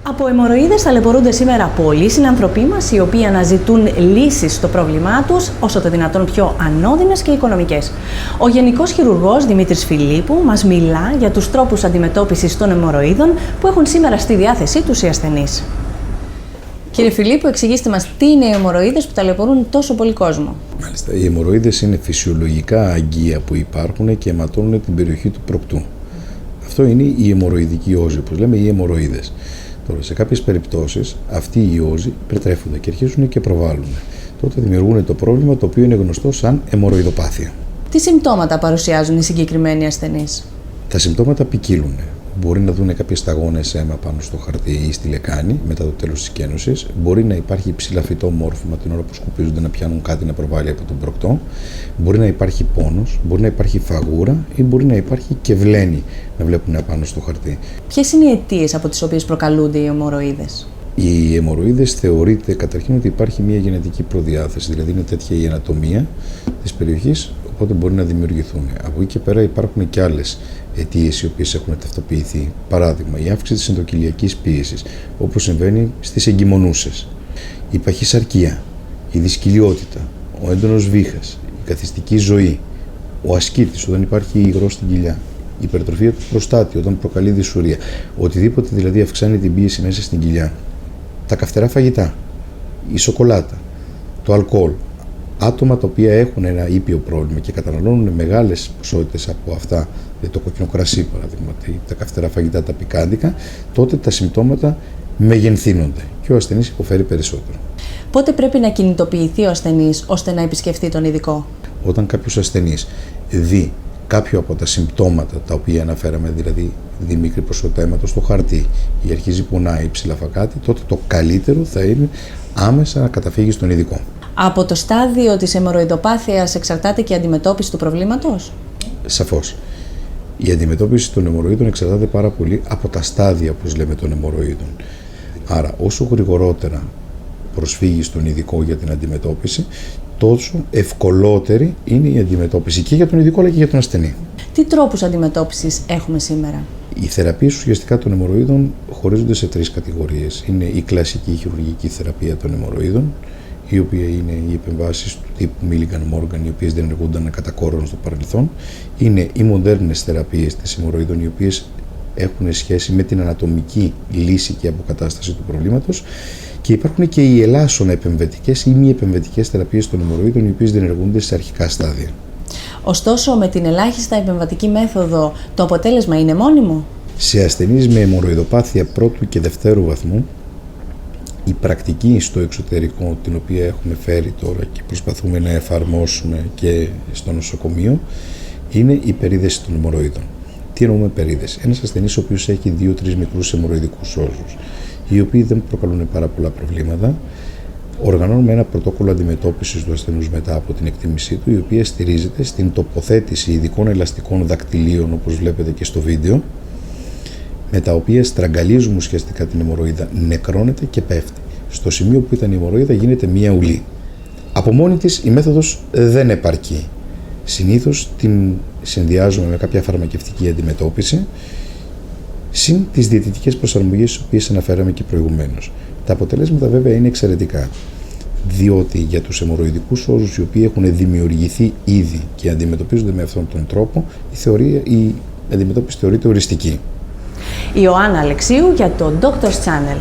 Από αιμορροίδες ταλαιπωρούνται σήμερα πολλοί συνανθρωποί μας, οι οποίοι αναζητούν λύσεις στο πρόβλημά τους, όσο το δυνατόν πιο ανώδυνες και οικονομικές. Ο Γενικός Χειρουργός Δημήτρης Φιλίππου μας μιλά για τους τρόπους αντιμετώπισης των αιμορροίδων που έχουν σήμερα στη διάθεσή τους οι ασθενείς. Κύριε Φιλίππου, εξηγήστε μας τι είναι οι αιμορροίδες που ταλαιπωρούν τόσο πολύ κόσμο. Μάλιστα. Οι αιμορροίδες είναι φυσιολογικά αγγεία που υπάρχουν και αιματώνουν την περιοχή του προκτού. Αυτό είναι η αιμορροειδική όζη, όπως λέμε, οι αιμορροίδες. Τώρα, σε κάποιες περιπτώσεις, αυτοί οι όζοι πρετρέφονται και αρχίζουν και προβάλλουν. Τότε δημιουργούν το πρόβλημα το οποίο είναι γνωστό σαν αιμορροειδοπάθεια. Τι συμπτώματα παρουσιάζουν οι συγκεκριμένοι ασθενείς? Τα συμπτώματα ποικίλουν. Μπορεί να δουν κάποιες σταγόνες αίμα πάνω στο χαρτί ή στη λεκάνη μετά το τέλος της κένωσης. Μπορεί να υπάρχει ψηλαφιτό μόρφωμα την ώρα που σκουπίζονται να πιάνουν κάτι να προβάλλει από τον προκτό. Μπορεί να υπάρχει πόνος, μπορεί να υπάρχει φαγούρα ή μπορεί να υπάρχει και βλένη να βλέπουν απάνω στο χαρτί. Ποιες είναι οι αιτίες από τις οποίες προκαλούνται οι αιμορροίδες? Οι αιμορροίδες θεωρείται καταρχήν ότι υπάρχει μια γενετική προδιάθεση, δηλαδή είναι τέτοια η ανατομία της περιοχής, οπότε μπορεί να δημιουργηθούν. Από εκεί και πέρα υπάρχουν και άλλες αιτίες οι οποίες έχουν ταυτοποιηθεί. Παράδειγμα, η αύξηση της ενδοκυλιακής πίεσης, όπως συμβαίνει στις εγκυμονούσες, η παχυσαρκία, η δυσκυλιότητα, ο έντονος βήχας, η καθιστική ζωή, ο ασκήτης όταν υπάρχει υγρό στην κοιλιά, η υπερτροφία του προστάτη όταν προκαλεί δυσουρία, οτιδήποτε δηλαδή αυξάνει την πίεση μέσα στην κοιλιά, τα καυτερά φαγητά, η σοκολάτα, το αλκοόλ. Άτομα τα οποία έχουν ένα ήπιο πρόβλημα και καταναλώνουν μεγάλες ποσότητες από αυτά, το κόκκινο κρασί παραδείγματι, τα καυτερά φαγητά, τα πικάντικα, τότε τα συμπτώματα μεγενθύνονται και ο ασθενής υποφέρει περισσότερο. Πότε πρέπει να κινητοποιηθεί ο ασθενής ώστε να επισκεφτεί τον ειδικό? Όταν κάποιος ασθενής δει κάποιο από τα συμπτώματα τα οποία αναφέραμε, δηλαδή δει μικρή ποσότητα αίματος στο χαρτί ή αρχίζει πονάει ή ψηλαφά κάτι, τότε το καλύτερο θα είναι άμεσα να καταφύγει στον ειδικό. Από το στάδιο της αιμορροειδοπάθειας εξαρτάται και η αντιμετώπιση του προβλήματος? Σαφώς. Η αντιμετώπιση των αιμορροίδων εξαρτάται πάρα πολύ από τα στάδια, όπως λέμε, των αιμορροίδων. Άρα, όσο γρηγορότερα προσφύγει στον ειδικό για την αντιμετώπιση, τόσο ευκολότερη είναι η αντιμετώπιση και για τον ειδικό αλλά και για τον ασθενή. Τι τρόπους αντιμετώπισης έχουμε σήμερα? Οι θεραπείες ουσιαστικά των αιμορροίδων χωρίζονται σε τρεις κατηγορίες. Είναι η κλασική χειρουργική θεραπεία των αιμορροίδων, η οποία είναι οι επεμβάσεις του τύπου Milligan-Morgan, οι οποίες δεν ενεργούνταν κατά κόρον στο παρελθόν. Είναι οι μοντέρνες θεραπείες της αιμορροίδων, οι οποίες έχουν σχέση με την ανατομική λύση και αποκατάσταση του προβλήματος. Και υπάρχουν και οι ελάσσονα επεμβετικές ή μη επεμβετικές θεραπείες των αιμορροίδων, οι οποίες δεν ενεργούνται σε αρχικά στάδια. Ωστόσο, με την ελάχιστα επεμβατική μέθοδο, το αποτέλεσμα είναι μόνιμο? Σε ασθενείς με αιμορροειδοπάθεια πρώτου και δευτέρου βαθμού, η πρακτική στο εξωτερικό, την οποία έχουμε φέρει τώρα και προσπαθούμε να εφαρμόσουμε και στο νοσοκομείο, είναι η περίδεση των αιμορροίδων. Τι εννοούμε περίδεση? Ένας ασθενής ο οποίος έχει 2-3 μικρούς αιμορροειδικούς όζους, οι οποίοι δεν προκαλούν πάρα πολλά προβλήματα, οργανώνουμε ένα πρωτόκολλο αντιμετώπισης του ασθενούς μετά από την εκτίμησή του, η οποία στηρίζεται στην τοποθέτηση ειδικών ελαστικών δακτυλίων, όπως βλέπετε και στο βίντεο, με τα οποία στραγγαλίζουμε ουσιαστικά την αιμορροίδα, νεκρώνεται και πέφτει. Στο σημείο που ήταν η αιμορροίδα γίνεται μία ουλή. Από μόνη της η μέθοδος δεν επαρκεί. Συνήθως την συνδυάζουμε με κάποια φαρμακευτική αντιμετώπιση, συν τις διαιτητικές προσαρμογές τις οποίες αναφέραμε και προηγουμένως. Τα αποτελέσματα βέβαια είναι εξαιρετικά, διότι για τους αιμορροειδικούς όζους οι οποίοι έχουν δημιουργηθεί ήδη και αντιμετωπίζονται με αυτόν τον τρόπο, η αντιμετώπιση θεωρείται οριστική. Ιωάννα Αλεξίου για το Doctor's Channel.